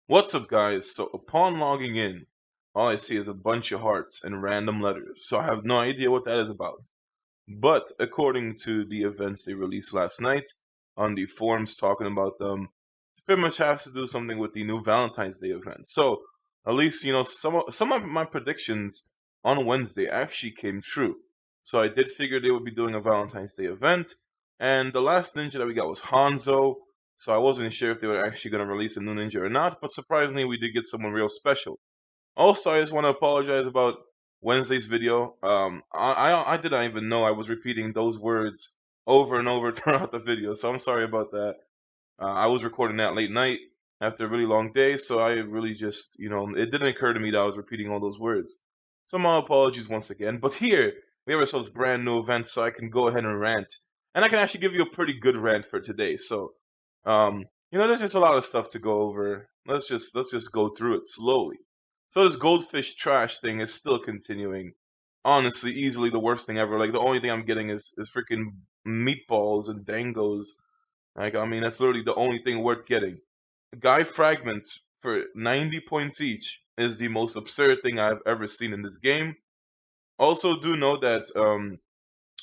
What's up, guys? So, upon logging in, all I see is a bunch of hearts and random letters, so I have no idea what that is about. But according to the events they released last night on the forums talking about them, it pretty much has to do something with the new Valentine's Day event. So, at least, some of my predictions on Wednesday actually came true. So, I did figure they would be doing a Valentine's Day event, and the last ninja that we got was Hanzo. So I wasn't sure if they were actually going to release a new ninja or not, but surprisingly, we did get someone real special. Also, I just want to apologize about Wednesday's video. I did not even know I was repeating those words over and over throughout the video, so I'm sorry about that. I was recording that late night after a really long day, so I really just, it didn't occur to me that I was repeating all those words. So my apologies once again. But here, we have ourselves brand new events, so I can go ahead and rant. And I can actually give you a pretty good rant for today. So, there's just a lot of stuff to go over. Let's just go through it slowly. So this goldfish trash thing is still continuing. Honestly, easily the worst thing ever. Like the only thing I'm getting is freaking meatballs and dangos. Like, I mean, that's literally the only thing worth getting. Guy fragments for 90 points each is the most absurd thing I've ever seen in this game. Also, do know that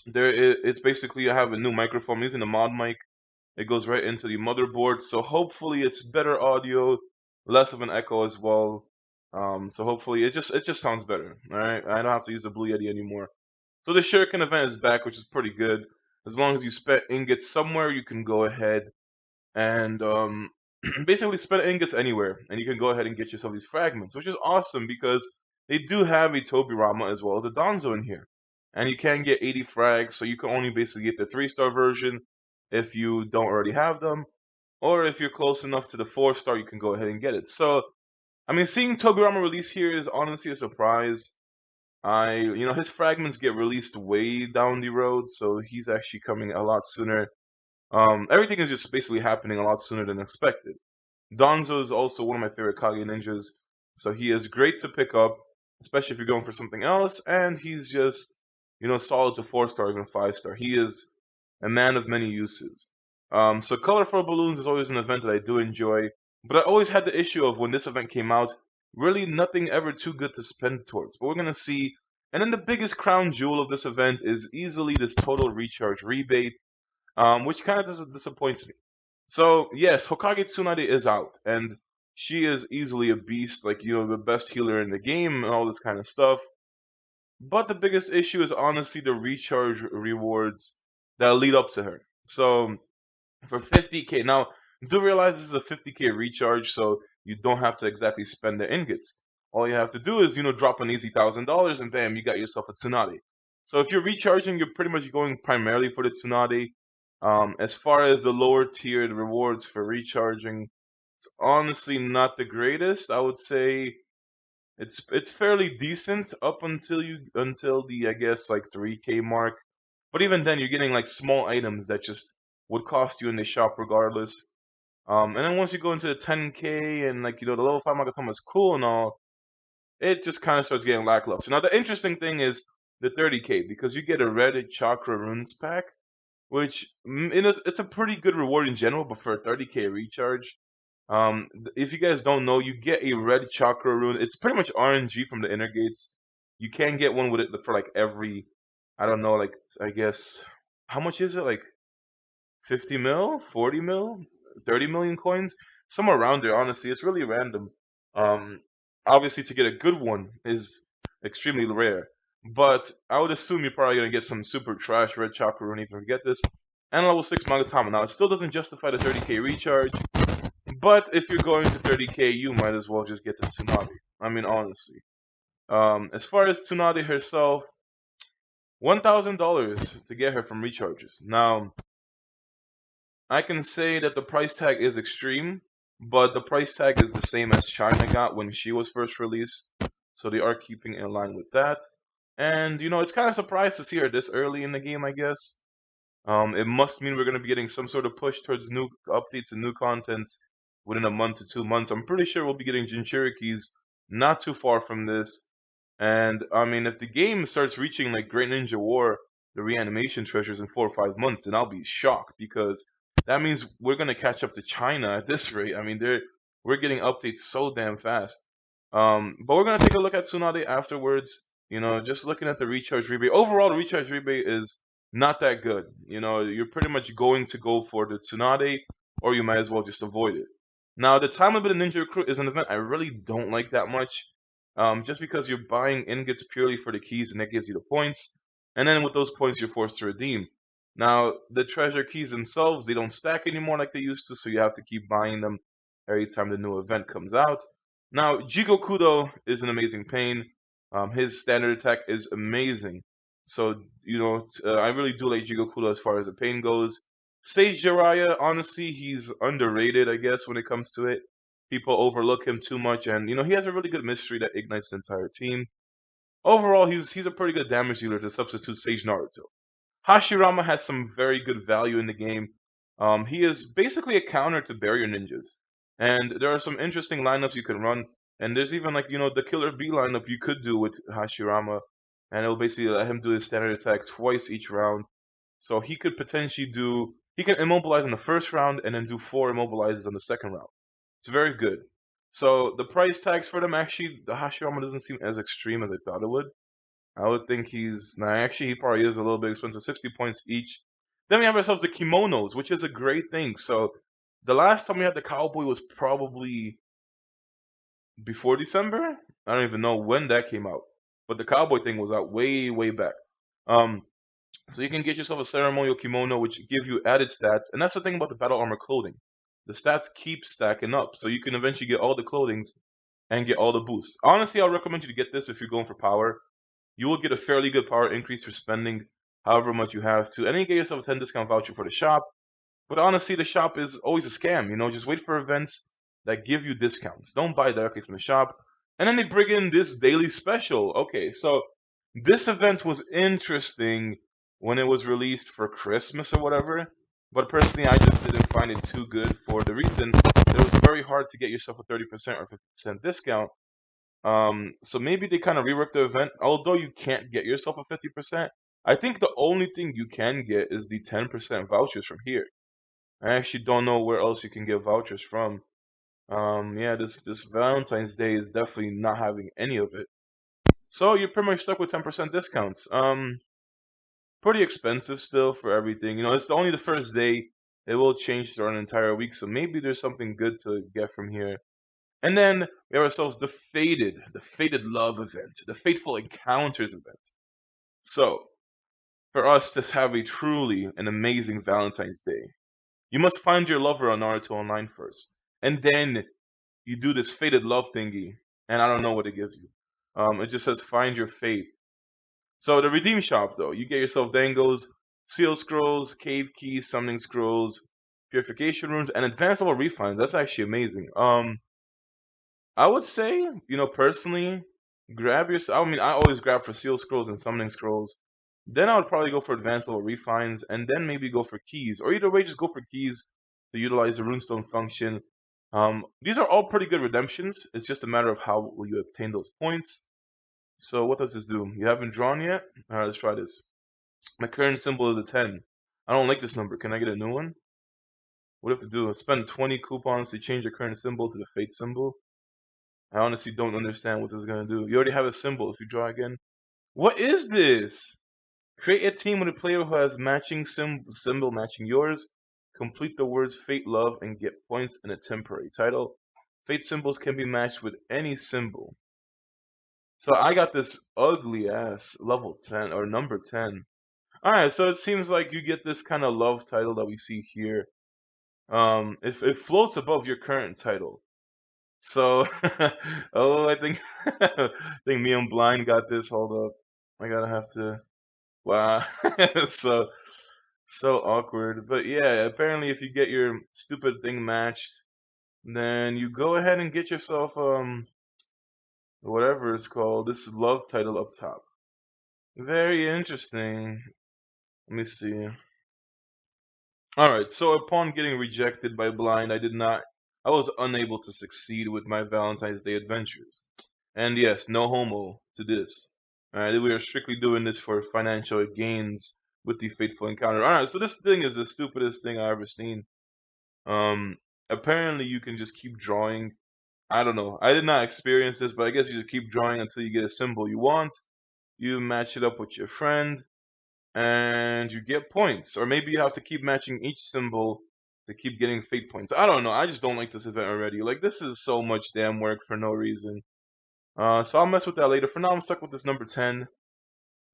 it's basically I have a new microphone. I'm using a mod mic. It goes right into the motherboard, so hopefully it's better audio, less of an echo as well. So hopefully it just sounds better. All right, I don't have to use the Blue Yeti anymore. So the Shuriken event is back, which is pretty good. As long as you spent ingots somewhere, you can go ahead and basically spend ingots anywhere, and you can go ahead and get yourself these fragments, which is awesome because they do have a Tobirama as well as a Donzo in here, and you can get 80 frags, so you can only basically get the 3-star version if you don't already have them, or if you're close enough to the 4-star, you can go ahead and get it. So, I mean, seeing Tobirama release here is honestly a surprise. His fragments get released way down the road, so he's actually coming a lot sooner. Everything is just basically happening a lot sooner than expected. Donzo is also one of my favorite Kage ninjas, so he is great to pick up, especially if you're going for something else, and he's just, solid to 4-star, even 5-star. He is a man of many uses. So colorful balloons is always an event that I do enjoy, but I always had the issue of when this event came out, really nothing ever too good to spend towards. But we're gonna see. And then the biggest crown jewel of this event is easily this total recharge rebate, which kind of disappoints me. So yes, Hokage Tsunade is out, and she is easily a beast, like the best healer in the game and all this kind of stuff. But the biggest issue is honestly the recharge rewards that lead up to her. So for 50k, now do realize this is a 50k recharge, so you don't have to exactly spend the ingots. All you have to do is drop an easy $1,000, and bam, you got yourself a Tsunade. So if you're recharging, you're pretty much going primarily for the Tsunade. As far as the lower tiered rewards for recharging, it's honestly not the greatest. I would say it's fairly decent up until the I guess like 3k mark. But even then, you're getting like small items that just would cost you in the shop regardless. And then once you go into the 10k and like the level 5 Magatama is cool and all, it just kind of starts getting lackluster. Now the interesting thing is the 30k because you get a red chakra runes pack, which it's a pretty good reward in general, but for a 30k recharge, if you guys don't know, you get a red chakra rune. It's pretty much RNG from the inner gates. You can get one with it for like every, I don't know, like I guess how much is it? Like 50 mil, 40 mil, 30 million coins, somewhere around there. Honestly, it's really random. Um, Obviously, to get a good one is extremely rare. But I would assume you're probably gonna get some super trash red chakra rune if you get this. And level 6 Magatama. Now, it still doesn't justify the 30k recharge, but if you're going to 30k, you might as well just get the Tsunade. I mean, honestly. As far as Tsunade herself, $1,000 to get her from recharges. Now, I can say that the price tag is extreme, but the price tag is the same as China got when she was first released, so they are keeping in line with that. And it's kind of surprised to see her this early in the game, I guess. It must mean we're going to be getting some sort of push towards new updates and new contents within a month to 2 months. I'm pretty sure we'll be getting Jinchurikis not too far from this. And I mean, if the game starts reaching like Great Ninja War, the reanimation treasures in 4 or 5 months, then I'll be shocked because that means we're going to catch up to China at this rate. I mean, We're getting updates so damn fast. But we're gonna take a look at Tsunade afterwards. Just looking at the recharge rebate. Overall, the recharge rebate is not that good. You're pretty much going to go for the Tsunade, or you might as well just avoid it. Now, the time limit in Ninja Recruit is an event I really don't like that much. Just because you're buying ingots purely for the keys and that gives you the points. And then with those points, you're forced to redeem. Now, the treasure keys themselves, they don't stack anymore like they used to, so you have to keep buying them every time the new event comes out. Now, Jigokudo is an amazing pain. His standard attack is amazing. So, I really do like Jigokudo as far as the pain goes. Sage Jiraiya, honestly, he's underrated, I guess, when it comes to it. People overlook him too much, and, he has a really good mystery that ignites the entire team. Overall, he's a pretty good damage dealer to substitute Sage Naruto. Hashirama has some very good value in the game. He is basically a counter to barrier ninjas. And there are some interesting lineups you can run. And there's even the Killer B lineup you could do with Hashirama. And it'll basically let him do his standard attack twice each round. So he could potentially he can immobilize in the first round and then do 4 immobilizes on the second round. It's very good. So the price tags for them, actually, the Hashirama doesn't seem as extreme as I thought it would. I would think he probably is a little bit expensive, 60 points each. Then we have ourselves the kimonos, which is a great thing. So the last time we had the cowboy was probably before December. I don't even know when that came out, but the cowboy thing was out way, way back. So you can get yourself a ceremonial kimono, which give you added stats, and that's the thing about the battle armor clothing. The stats keep stacking up, so you can eventually get all the clothings and get all the boosts. Honestly, I'll recommend you to get this if you're going for power. You will get a fairly good power increase for spending however much you have to, and then you get yourself a 10 discount voucher for the shop. But honestly, the shop is always a scam. Just wait for events that give you discounts. Don't buy directly from the shop. And then they bring in this daily special. Okay, so this event was interesting when it was released for Christmas or whatever. But personally, I just didn't find it too good for the reason that it was very hard to get yourself a 30% or 50% discount. So maybe they kind of reworked the event. Although you can't get yourself a 50%, I think the only thing you can get is the 10% vouchers from here. I actually don't know where else you can get vouchers from. Yeah, this Valentine's Day is definitely not having any of it. So you're pretty much stuck with 10% discounts. Pretty expensive still for everything. It's only the first day. It will change throughout an entire week, so maybe there's something good to get from here. And then we have ourselves the Fated Love event, the Fateful Encounters event. So, for us to have a truly an amazing Valentine's Day, you must find your lover on Naruto Online first. And then you do this Fated Love thingy, and I don't know what it gives you. It just says find your fate. So the redeem shop though, you get yourself dangos, seal scrolls, cave keys, summoning scrolls, purification runes, and advanced level refines. That's actually amazing. I would say, personally, grab yourself. I mean, I always grab for seal scrolls and summoning scrolls. Then I would probably go for advanced level refines, and then maybe go for keys. Or either way, just go for keys to utilize the runestone function. These are all pretty good redemptions. It's just a matter of how will you obtain those points. So what does this do? You haven't drawn yet? Alright, let's try this. My current symbol is a 10. I don't like this number. Can I get a new one? What do I have to do? Spend 20 coupons to change your current symbol to the fate symbol? I honestly don't understand what this is going to do. You already have a symbol if you draw again. What is this? Create a team with a player who has matching symbol matching yours. Complete the words Fate Love and get points in a temporary title. Fate symbols can be matched with any symbol. So I got this ugly ass level 10 or number 10. Alright, so it seems like you get this kind of love title that we see here. It floats above your current title. So, oh, I think I think me and Blind got this. Hold up, I gotta have to. Wow, so so awkward. But yeah, apparently, if you get your stupid thing matched, then you go ahead and get yourself whatever it's called. This love title up top. Very interesting. Let me see. Alright, so upon getting rejected by Blind, I was unable to succeed with my Valentine's Day adventures. And yes, no homo to this. Alright, we are strictly doing this for financial gains with the Fateful Encounter. Alright, so this thing is the stupidest thing I've ever seen. apparently you can just keep drawing. I don't know. I did not experience this, but I guess you just keep drawing until you get a symbol you want. You match it up with your friend, and you get points. Or maybe you have to keep matching each symbol to keep getting fate points. I don't know. I just don't like this event already. Like, this is so much damn work for no reason. So I'll mess with that later. For now, I'm stuck with this number 10.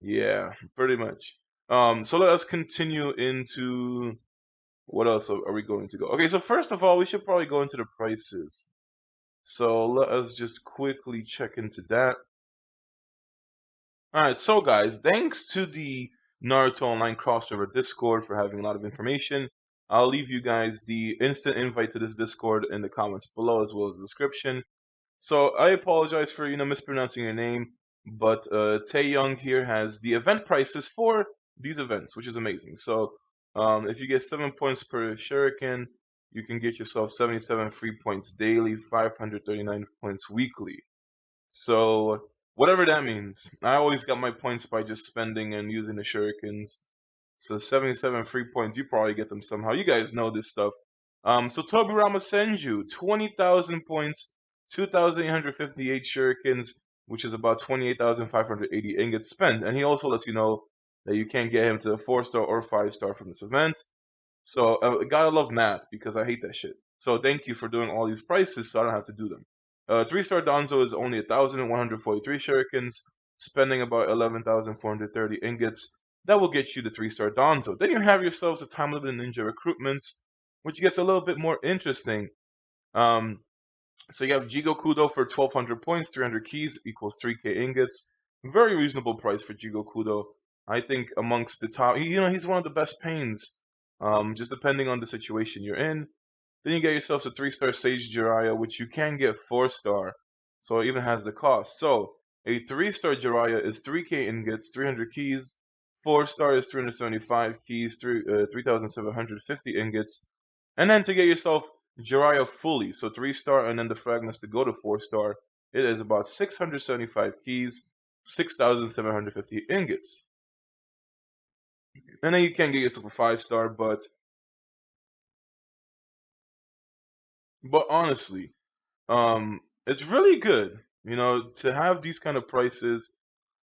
Yeah, pretty much. So let us continue into what else are we going to go? Okay, so first of all, we should probably go into the prices. So let us just quickly check into that. Alright, so guys, thanks to the Naruto Online crossover Discord for having a lot of information. I'll leave you guys the instant invite to this Discord in the comments below as well as the description. So I apologize for mispronouncing your name, but Taeyong here has the event prices for these events, which is amazing. So if you get 7 points per shuriken, you can get yourself 77 free points daily, 539 points weekly. So whatever that means, I always got my points by just spending and using the shurikens. So 77 free points, you probably get them somehow. You guys know this stuff. So Tobirama Senju, 20,000 points, 2,858 shurikens, which is about 28,580 ingots spent. And he also lets you know that you can't get him to a 4-star or 5-star from this event. So gotta love math because I hate that shit. So thank you for doing all these prices so I don't have to do them. 3-star Danzo is only 1,143 shurikens, spending about 11,430 ingots. That will get you the 3-star Danzo. Then you have yourselves a time limited ninja recruitments, which gets a little bit more interesting. So you have Jigokudo for 1,200 points, 300 keys equals 3k ingots. Very reasonable price for Jigokudo. I think amongst the top, he's one of the best pains. Just depending on the situation you're in. Then you get yourselves a 3-star Sage Jiraiya, which you can get 4-star, so it even has the cost. So a 3-star Jiraiya is 3k ingots, 300 keys. 4-star is 375 keys, 3,750 ingots. And then to get yourself Jiraiya fully, so 3-star and then the fragments to go to 4-star, it is about 675 keys, 6,750 ingots. And then you can get yourself a 5-star, but honestly, it's really good, to have these kind of prices.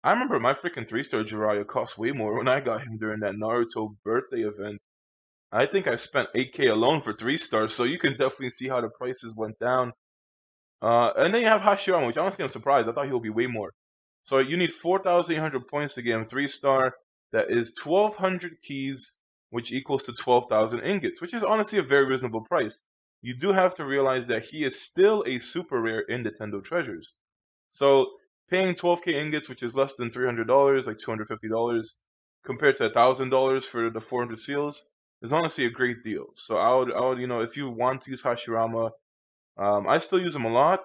I remember my freaking 3-star Jiraiya cost way more when I got him during that Naruto birthday event. I think I spent 8k alone for 3-stars, so you can definitely see how the prices went down. And then you have Hashirama, which honestly I'm surprised. I thought he would be way more. So you need 4,800 points to get him 3-star. That is 1,200 keys, which equals to 12,000 ingots, which is honestly a very reasonable price. You do have to realize that he is still a super rare in Nintendo Treasures. So paying 12k ingots, which is less than $300, like $250, compared to $1,000 for the 400 seals, is honestly a great deal. So I would, if you want to use Hashirama, I still use him a lot.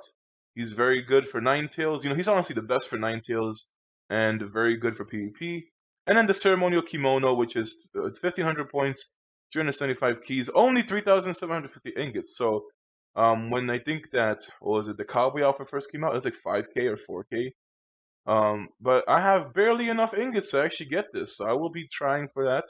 He's very good for Ninetales. He's honestly the best for Ninetales and very good for PvP. And then the ceremonial kimono, which is 1,500 points, 375 keys, only 3,750 ingots. So when I think that, what was it, the cowboy outfit first came out, it was like 5k or 4k. But I have barely enough ingots to actually get this, so I will be trying for that.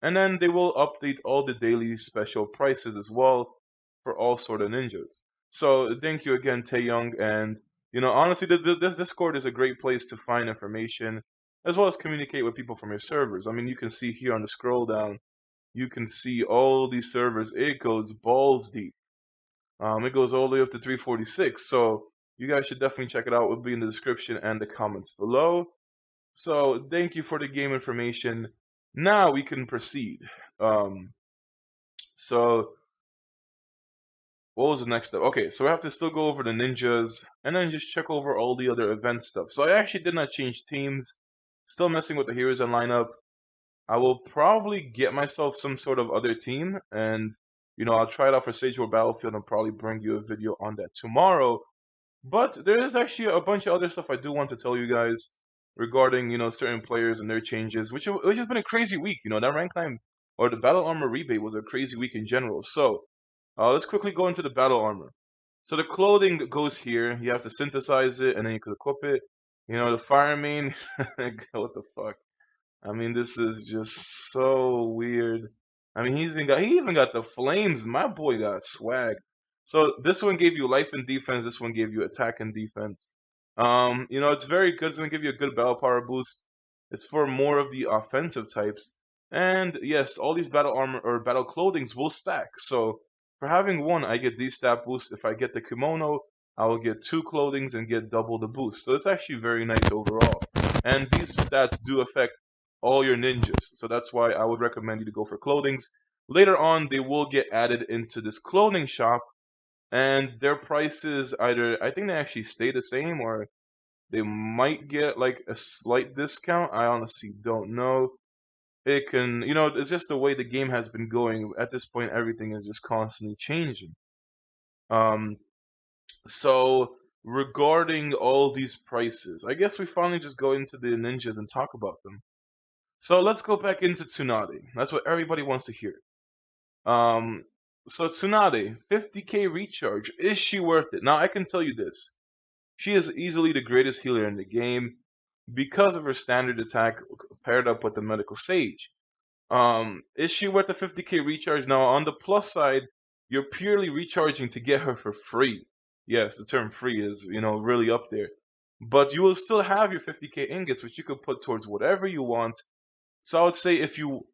And then they will update all the daily special prices as well for all sort of ninjas. So thank you again, Taeyong. And honestly, this Discord is a great place to find information as well as communicate with people from your servers. I mean, you can see here on the scroll down, you can see all these servers. It goes balls deep. It goes all the way up to 346. So you guys should definitely check it out. It will be in the description and the comments below. So thank you for the game information. Now we can proceed. So what was the next step? Okay, so we have to still go over the ninjas and then just check over all the other event stuff. So I actually did not change teams. Still messing with the heroes and lineup. I will probably get myself some sort of other team and I'll try it out for Sage War Battlefield and probably bring you a video on that tomorrow. But there is actually a bunch of other stuff I do want to tell you guys regarding, certain players and their changes, which has been a crazy week. That rank climb or the battle armor rebate was a crazy week in general. So let's quickly go into the battle armor. So the clothing goes here. You have to synthesize it and then you can equip it. The fire main, what the fuck? I mean, this is just so weird. I mean, he even got the flames. My boy got swag. So this one gave you life and defense. This one gave you attack and defense. It's very good. It's gonna give you a good battle power boost. It's for more of the offensive types. And yes, all these battle armor or battle clothings will stack. So for having one, I get these stat boosts. If I get the kimono, I will get two clothings and get double the boost. So it's actually very nice overall. And these stats do affect all your ninjas. So that's why I would recommend you to go for clothings. Later on, they will get added into this clothing shop, and their prices either I think they actually stay the same or they might get like a slight discount. I honestly don't know. It can, it's just the way the game has been going. At this point, everything is just constantly changing. Um, so regarding all these prices, I guess we finally just go into the ninjas and talk about them. So let's go back into Tsunade. That's what everybody wants to hear. Um, so Tsunade, 50k recharge. Is she worth it? Now I can tell you this: she is easily the greatest healer in the game because of her standard attack paired up with the medical sage. Is she worth the 50k recharge? Now on the plus side, you're purely recharging to get her for free. Yes, the term free is really up there, but you will still have your 50k ingots, which you could put towards whatever you want. So I would say if you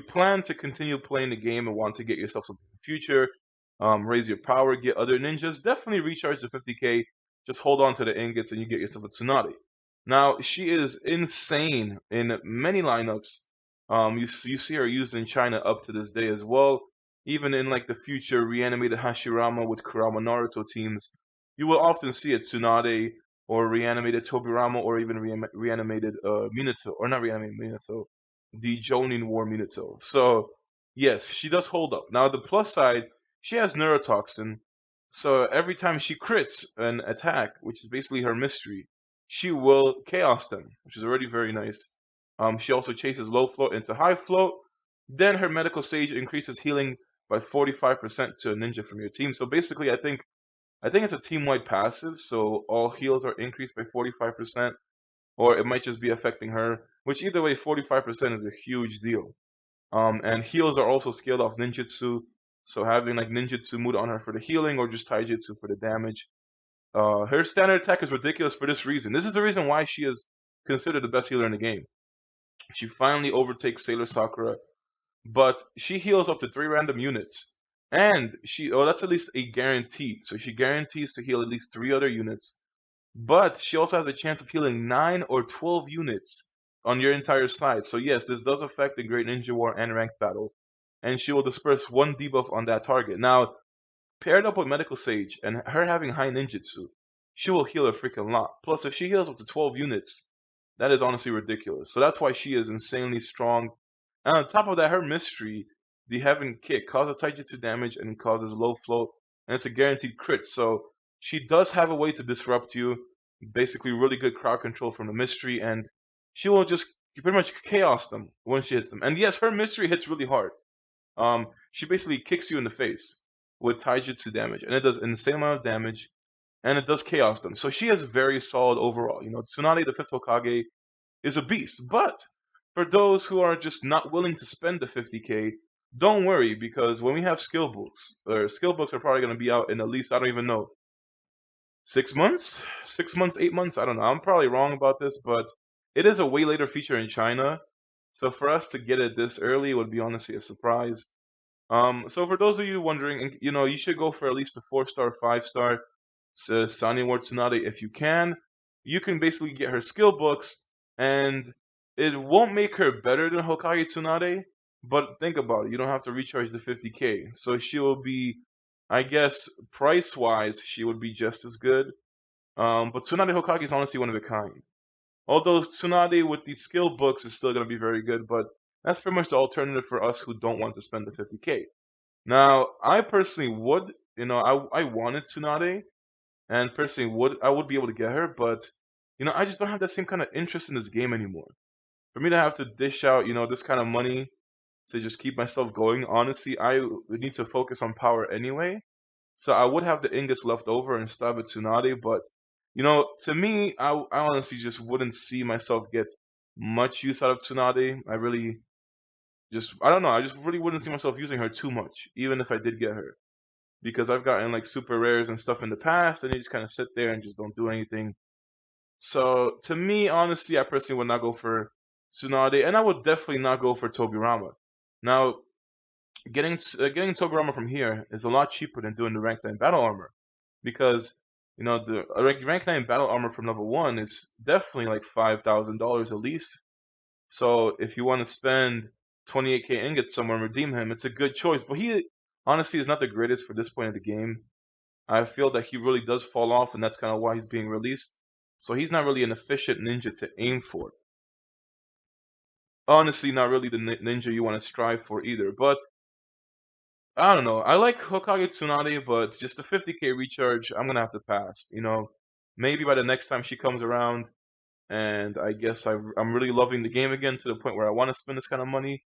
plan to continue playing the game and want to get yourself something in the future, raise your power, get other ninjas, definitely recharge the 50k. Just hold on to the ingots and you get yourself a Tsunade. Now she is insane in many lineups. You see her used in China up to this day as well. Even in like the future reanimated Hashirama with Kurama Naruto teams, you will often see a Tsunade or reanimated Tobirama or even reanimated Minato or not reanimated Minato, the Jonin War Minato. So yes, she does hold up. Now the plus side, she has neurotoxin, so every time she crits an attack, which is basically her mystery, she will chaos them, which is already very nice. She also chases low float into high float. Then her medical sage increases healing by 45% to a ninja from your team. So basically, I think it's a team-wide passive, so all heals are increased by 45%, or it might just be affecting her, which either way, 45% is a huge deal. And heals are also scaled off ninjutsu, so having like ninjutsu mood on her for the healing or just taijutsu for the damage. Her standard attack is ridiculous for this reason. This is the reason why she is considered the best healer in the game. She finally overtakes Sailor Sakura, but she heals up to 3 random units. And that's at least a guaranteed. So she guarantees to heal at least 3 other units. But she also has a chance of healing 9 or 12 units on your entire side. So yes, this does affect the Great Ninja War and Ranked Battle. And she will disperse 1 debuff on that target. Now, paired up with Medical Sage and her having high ninjutsu, she will heal a freaking lot. Plus, if she heals up to 12 units, that is honestly ridiculous. So that's why she is insanely strong. And on top of that, her mystery, the Heaven Kick, causes taijutsu damage and causes low float, and it's a guaranteed crit. So she does have a way to disrupt you. Basically, really good crowd control from the mystery, and she will just pretty much chaos them when she hits them. And yes, her mystery hits really hard. She basically kicks you in the face with taijutsu damage, and it does an insane amount of damage, and it does chaos them. So she is very solid overall. Tsunade, the fifth Hokage, is a beast. But for those who are just not willing to spend the 50k, don't worry, because when we have skill books, or skill books are probably going to be out in at least, I don't even know, 6 months? 6 months, 8 months? I don't know. I'm probably wrong about this, but it is a way later feature in China. So for us to get it this early would be honestly a surprise. So for those of you wondering, you should go for at least a 4-star, 5-star Sani Ward Tsunade if you can. You can basically get her skill books, and it won't make her better than Hokage Tsunade, but think about it. You don't have to recharge the 50k. So she will be, I guess, price-wise, she would be just as good. But Tsunade Hokage is honestly one of a kind. Although Tsunade with these skill books is still going to be very good, but that's pretty much the alternative for us who don't want to spend the 50k. Now, I personally would, I wanted Tsunade, and personally I would be able to get her, but I just don't have that same kind of interest in this game anymore. For me to have to dish out, this kind of money to just keep myself going, honestly, I would need to focus on power anyway. So I would have the ingots left over and stab at Tsunade, but to me, I honestly just wouldn't see myself get much use out of Tsunade. I really, just I don't know. I just really wouldn't see myself using her too much, even if I did get her, because I've gotten like super rares and stuff in the past, and they just kind of sit there and just don't do anything. So to me, honestly, I personally would not go for Tsunade, and I would definitely not go for Tobirama. Now, getting Togurama from here is a lot cheaper than doing the rank 9 battle armor, because the rank 9 battle armor from level 1 is definitely like $5,000 at least. So if you want to spend 28k ingots somewhere and redeem him, it's a good choice. But he honestly is not the greatest for this point of the game. I feel that he really does fall off, and that's kind of why he's being released. So he's not really an efficient ninja to aim for. Honestly, not really the ninja you want to strive for either. But I don't know. I like Hokage Tsunade, but just the 50k recharge, I'm gonna have to pass. Maybe by the next time she comes around, and I guess I'm really loving the game again to the point where I want to spend this kind of money.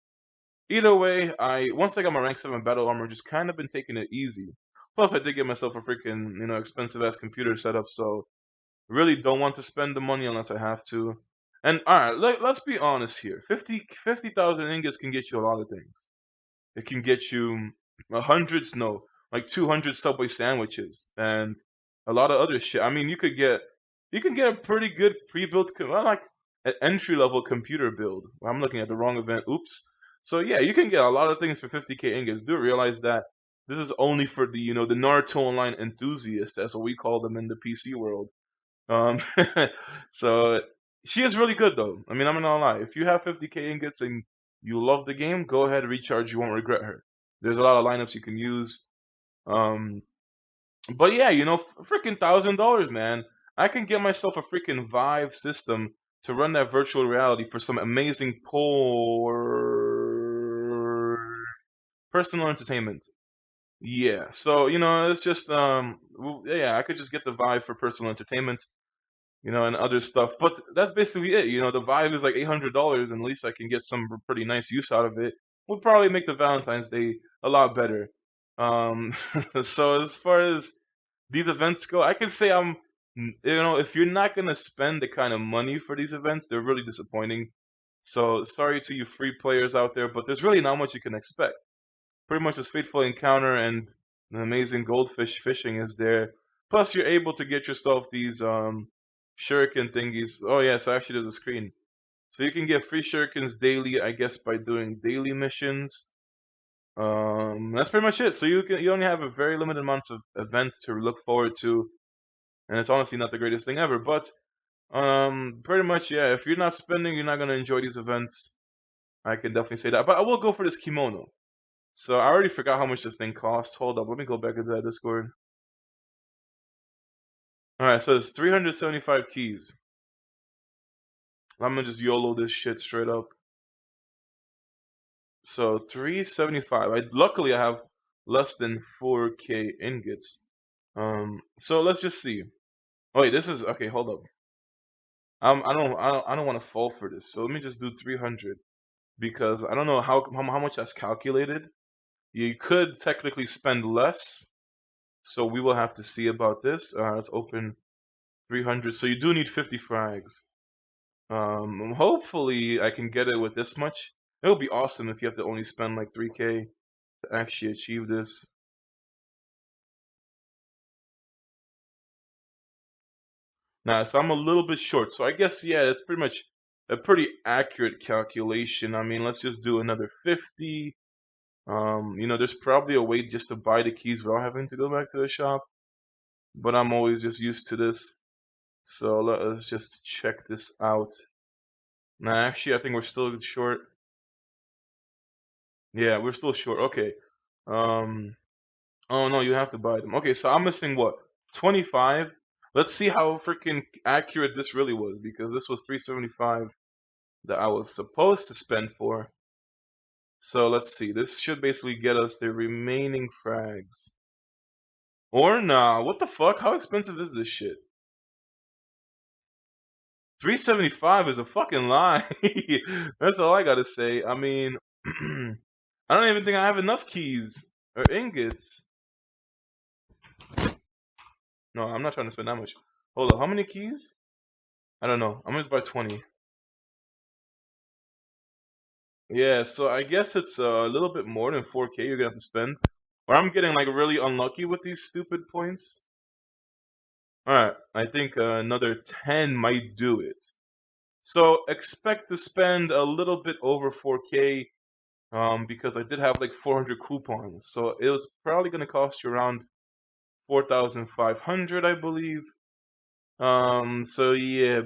Either way, once I got my rank 7 battle armor, just kind of been taking it easy. Plus, I did get myself a freaking expensive ass computer setup, so really don't want to spend the money unless I have to. And all right, let's be honest here. 50,000 ingots can get you a lot of things. It can get you hundreds, no, like 200 Subway sandwiches and a lot of other shit. I mean, you can get a pretty good pre-built, like an entry-level computer build. I'm looking at the wrong event. Oops. So yeah, you can get a lot of things for 50k ingots. Do realize that this is only for the Naruto Online enthusiasts. That's what we call them in the PC world. Um, so she is really good though. I mean, I'm not gonna lie. If you have 50k ingots and you love the game, go ahead, recharge. You won't regret her. There's a lot of lineups you can use. Um, but yeah, freaking $1,000, man. I can get myself a freaking Vive system to run that virtual reality for some amazing poor personal entertainment. Yeah, so it's just yeah, I could just get the Vive for personal entertainment, and other stuff. But that's basically it. The Vive is like $800, and at least I can get some pretty nice use out of it. Would probably make the Valentine's Day a lot better. So as far as these events go, I can say if you're not gonna spend the kind of money for these events, they're really disappointing. So sorry to you free players out there, but there's really not much you can expect. Pretty much this fateful encounter and an amazing goldfish fishing is there. Plus, you're able to get yourself these shuriken thingies. Oh yeah, so actually there's a screen. So you can get free shurikens daily, I guess, by doing daily missions. That's pretty much it. So you only have a very limited amounts of events to look forward to, and it's honestly not the greatest thing ever. But pretty much yeah. If you're not spending, you're not gonna enjoy these events. I can definitely say that. But I will go for this kimono. So I already forgot how much this thing cost. Hold up, let me go back into that Discord. Alright, so it's 375 keys. I'm gonna just YOLO this shit straight up. So 375. Luckily I have less than 4k ingots. So let's just see. Oh wait, this is okay, hold up. I don't want to fall for this. So let me just do 300 because I don't know how much that's calculated. You could technically spend less, so we will have to see about this. Let's open 300. So you do need 50 frags. Hopefully I can get it with this much. It would be awesome if you have to only spend like 3k to actually achieve this. Nah, so I'm a little bit short. So I guess yeah, it's pretty much a pretty accurate calculation. I mean, let's just do another 50. There's probably a way just to buy the keys without having to go back to the shop, but I'm always just used to this. So let's just check this out. Nah, actually, I think we're still short. Yeah, we're still short. Okay. Um. Oh no, you have to buy them. Okay, so I'm missing what? 25. Let's see how freaking accurate this really was, because this was 375 that I was supposed to spend for. So let's see. This should basically get us the remaining frags. Or nah, what the fuck? How expensive is this shit? 375 is a fucking lie. That's all I gotta say. I mean, I don't even think I have enough keys or ingots. No, I'm not trying to spend that much. Hold on, how many keys? I don't know. I'm gonna just buy 20. Yeah, so I guess it's a little bit more than 4K you're gonna have to spend. Or I'm getting like really unlucky with these stupid points. Alright, I think another 10 might do it. So expect to spend a little bit over 4K because I did have like 400 coupons. So it was probably gonna cost you around 4,500, I believe. So yeah,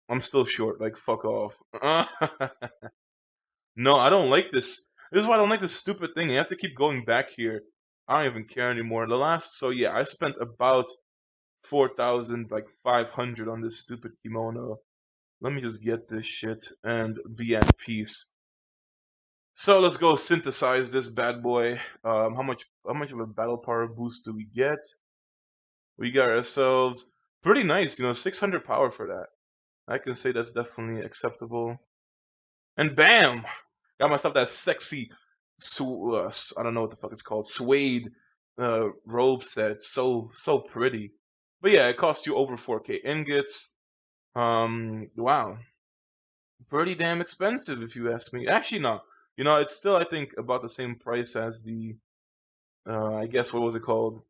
I'm still short, like fuck off. No, I don't like this. This is why I don't like this stupid thing. You have to keep going back here. I don't even care anymore. So yeah, I spent about 4,000, like 500 on this stupid kimono. Let me just get this shit and be at peace. So let's go synthesize this bad boy. How much of a battle power boost do we get? We got ourselves pretty nice, 600 power for that. I can say that's definitely acceptable. And bam! Got myself that sexy, I don't know what the fuck it's called, suede robe set. So pretty. But yeah, it cost you over 4K ingots. Wow, pretty damn expensive if you ask me. Actually, no. It's still I think about the same price as the I guess what was it called?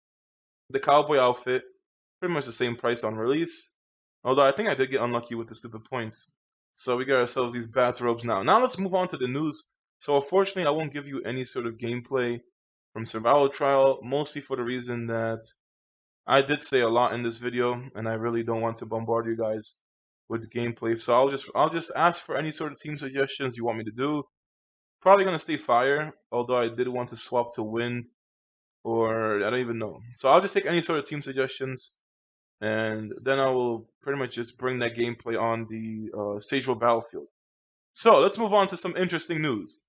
The cowboy outfit. Pretty much the same price on release. Although I think I did get unlucky with the stupid points. So we got ourselves these bathrobes now. Now let's move on to the news. So unfortunately, I won't give you any sort of gameplay from Survival Trial, mostly for the reason that I did say a lot in this video, and I really don't want to bombard you guys with gameplay. So I'll just ask for any sort of team suggestions you want me to do. Probably gonna stay fire, although I did want to swap to wind, or I don't even know. So I'll just take any sort of team suggestions, and then I will pretty much just bring that gameplay on the Stage Row Battlefield. So let's move on to some interesting news.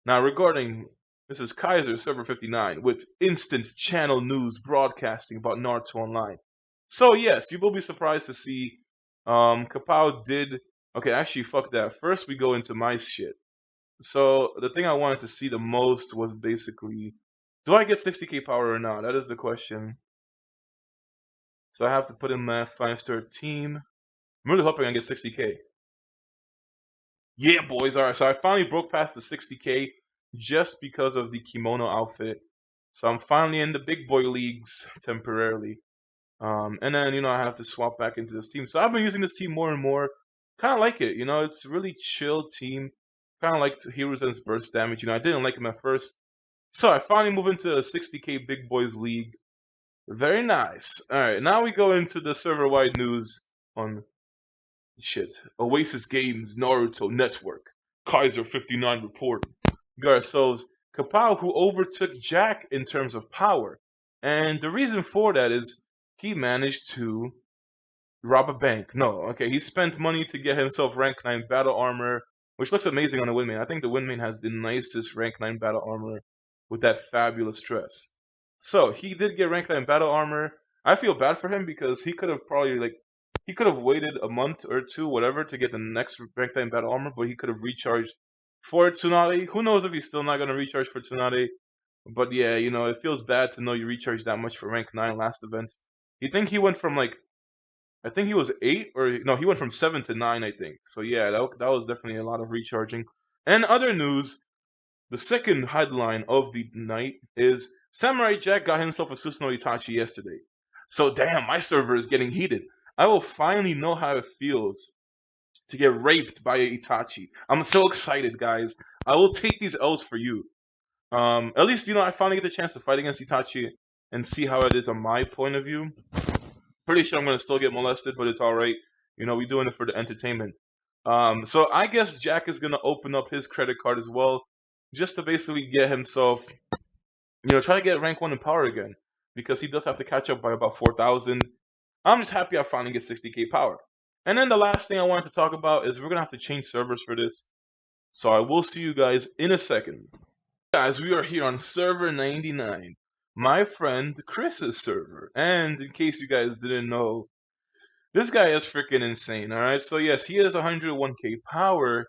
Now, regarding this is Kaizer Server 59 with instant channel news broadcasting about Naruto Online. So yes, you will be surprised to see Kapow did. Okay, actually, fuck that. First, we go into my shit. So the thing I wanted to see the most was basically, do I get 60k power or not? That is the question. So I have to put in my 5-star team. I'm really hoping I get 60k. Yeah, boys. All right, so I finally broke past the 60k just because of the kimono outfit. So I'm finally in the big boy leagues temporarily. And then I have to swap back into this team. So I've been using this team more and more. Kind of like it. It's a really chill team. Kind of like Heroes and burst damage. I didn't like him at first. So I finally moved into a 60k big boys league. Very nice. All right, now we go into the server-wide news on shit. Oasis Games Naruto Network. Kaizer 59 reporting. We got ourselves Kapow, who overtook Jack in terms of power. And the reason for that is he managed to rob a bank. No, okay, he spent money to get himself rank 9 battle armor, which looks amazing on the Windmane. I think the Windmane has the nicest rank 9 battle armor with that fabulous dress. So he did get rank 9 battle armor. I feel bad for him because he could have probably he could have waited a month or two, whatever, to get the next rank 9 battle armor, but he could have recharged for Tsunade. Who knows if he's still not gonna recharge for Tsunade? But yeah, it feels bad to know you recharged that much for rank 9 last events. You think he went from I think he was 8 or no, he went from 7 to 9, I think. So yeah, that was definitely a lot of recharging. And other news, the second headline of the night is Samurai Jack got himself a Susanoo Itachi yesterday. So damn, my server is getting heated. I will finally know how it feels to get raped by a Itachi. I'm so excited, guys. I will take these L's for you. At least I finally get the chance to fight against Itachi and see how it is on my point of view. Pretty sure I'm gonna still get molested, but it's all right. We're doing it for the entertainment. So I guess Jack is gonna open up his credit card as well, just to basically get himself, try to get rank 1 in power again, because he does have to catch up by about 4,000. I'm just happy I finally get 60k power. And then the last thing I wanted to talk about is we're gonna have to change servers for this. So I will see you guys in a second. Guys, we are here on server 99, my friend Chris's server. And in case you guys didn't know, this guy is freaking insane, alright? So yes, he has 101k power,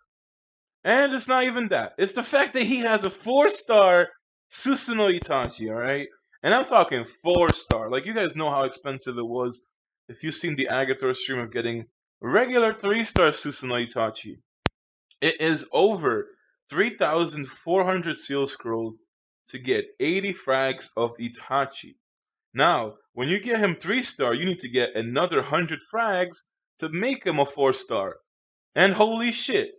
and it's not even that. It's the fact that he has a 4-star Susanoo Itachi, alright? And I'm talking 4-star. Like, you guys know how expensive it was if you've seen the Agathor stream of getting regular 3-star Susanoo Itachi. It is over 3,400 seal scrolls to get 80 frags of Itachi. Now, when you get him 3-star, you need to get another 100 frags to make him a 4-star. And holy shit,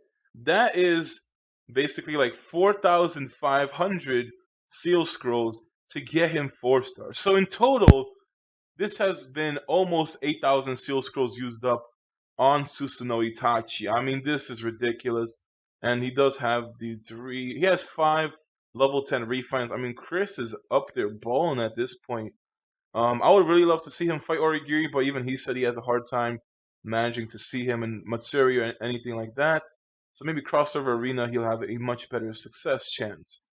that is basically like 4,500 seal scrolls to get him 4-star. So in total, this has been almost 8,000 seal scrolls used up on Susanoo Itachi. I mean, this is ridiculous. And he does have he has 5 level 10 refines. I mean, Chris is up there balling at this point. I would really love to see him fight Origiri, but even he said he has a hard time managing to see him in Matsuri or anything like that. So maybe crossover arena, he'll have a much better success chance.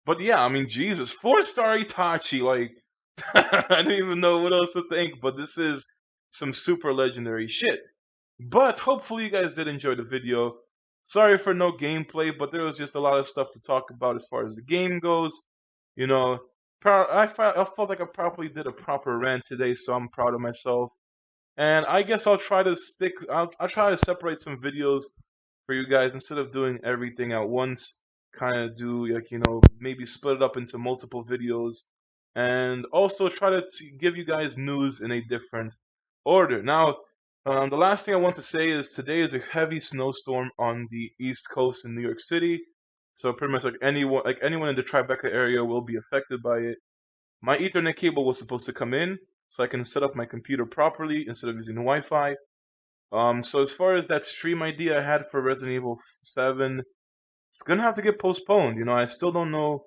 But yeah, I mean, Jesus, 4-star Itachi, like, I don't even know what else to think, but this is some super legendary shit. But hopefully you guys did enjoy the video. Sorry for no gameplay, but there was just a lot of stuff to talk about as far as the game goes. You know, I felt like I probably did a proper rant today, so I'm proud of myself. And I guess I'll try to I'll try to separate some videos for you guys instead of doing everything at once. Kind of do, like, maybe split it up into multiple videos, and also try to give you guys news in a different order. Now, the last thing I want to say is today is a heavy snowstorm on the East Coast in New York City. So pretty much anyone in the Tribeca area will be affected by it. My Ethernet cable was supposed to come in so I can set up my computer properly instead of using Wi-Fi. So as far as that stream idea I had for Resident Evil 7, it's gonna have to get postponed. I still don't know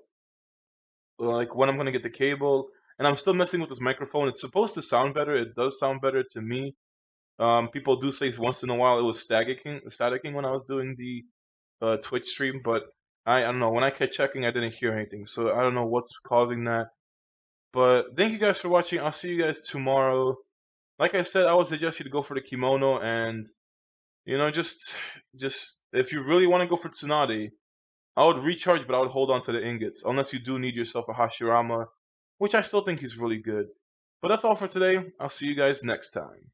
like when I'm gonna get the cable, and I'm still messing with this microphone. It's supposed to sound better. It does sound better to me. People do say once in a while it was staticking when I was doing the Twitch stream, but I don't know. When I kept checking, I didn't hear anything, so I don't know what's causing that. But thank you guys for watching. I'll see you guys tomorrow. Like I said, I would suggest you to go for the kimono, and just if you really want to go for Tsunade, I would recharge, but I would hold on to the ingots, unless you do need yourself a Hashirama, which I still think he's really good. But that's all for today. I'll see you guys next time.